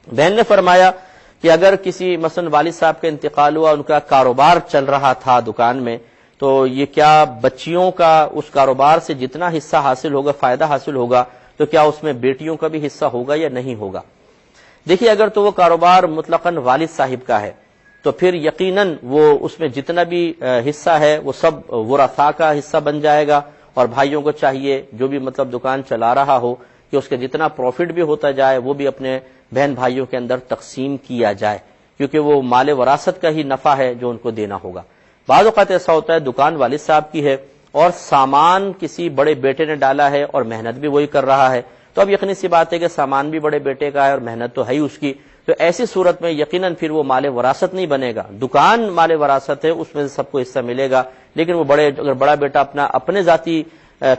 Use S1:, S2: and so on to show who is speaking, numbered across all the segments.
S1: بہن نے فرمایا کہ اگر کسی مثلا والد صاحب کا انتقال ہوا، ان کا کاروبار چل رہا تھا دکان میں، تو یہ کیا بچیوں کا اس کاروبار سے جتنا حصہ حاصل ہوگا، فائدہ حاصل ہوگا، تو کیا اس میں بیٹیوں کا بھی حصہ ہوگا یا نہیں ہوگا؟ دیکھیے، اگر تو وہ کاروبار مطلقاً والد صاحب کا ہے تو پھر یقیناً وہ اس میں جتنا بھی حصہ ہے وہ سب ورثاء کا حصہ بن جائے گا، اور بھائیوں کو چاہیے جو بھی مطلب دکان چلا رہا ہو کہ اس کے جتنا پروفٹ بھی ہوتا جائے وہ بھی اپنے بہن بھائیوں کے اندر تقسیم کیا جائے، کیونکہ وہ مال وراثت کا ہی نفع ہے جو ان کو دینا ہوگا۔ بعض اوقات ایسا ہوتا ہے دکان والد صاحب کی ہے اور سامان کسی بڑے بیٹے نے ڈالا ہے اور محنت بھی وہی کر رہا ہے، تو اب یقینی سی بات ہے کہ سامان بھی بڑے بیٹے کا ہے اور محنت تو ہے ہی اس کی، تو ایسی صورت میں یقیناً پھر وہ مال وراثت نہیں بنے گا۔ دکان مال وراثت ہے، اس میں سے سب کو حصہ ملے گا، لیکن وہ اگر بڑا بیٹا اپنے ذاتی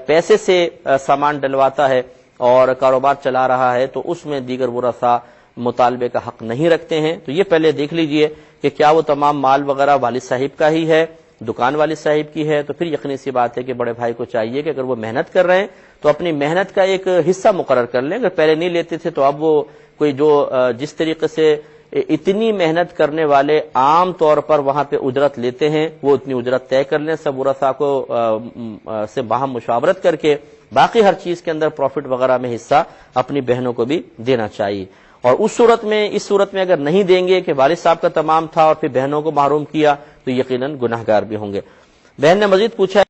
S1: پیسے سے سامان ڈلواتا ہے اور کاروبار چلا رہا ہے تو اس میں دیگر ورثاء مطالبے کا حق نہیں رکھتے ہیں۔ تو یہ پہلے دیکھ لیجئے کہ کیا وہ تمام مال وغیرہ والد صاحب کا ہی ہے، دکان والد صاحب کی ہے، تو پھر یقینی سی بات ہے کہ بڑے بھائی کو چاہیے کہ اگر وہ محنت کر رہے ہیں تو اپنی محنت کا ایک حصہ مقرر کر لیں۔ اگر پہلے نہیں لیتے تھے تو اب وہ کوئی جو جس طریقے سے اتنی محنت کرنے والے عام طور پر وہاں پہ اجرت لیتے ہیں وہ اتنی اجرت طے کر لیں، سب ورثاء کو سے باہم مشاورت کر کے، باقی ہر چیز کے اندر پروفٹ وغیرہ میں حصہ اپنی بہنوں کو بھی دینا چاہیے۔ اور اس صورت میں اگر نہیں دیں گے کہ والد صاحب کا تمام تھا اور پھر بہنوں کو محروم کیا تو یقیناً گناہگار بھی ہوں گے۔ بہن نے مزید پوچھا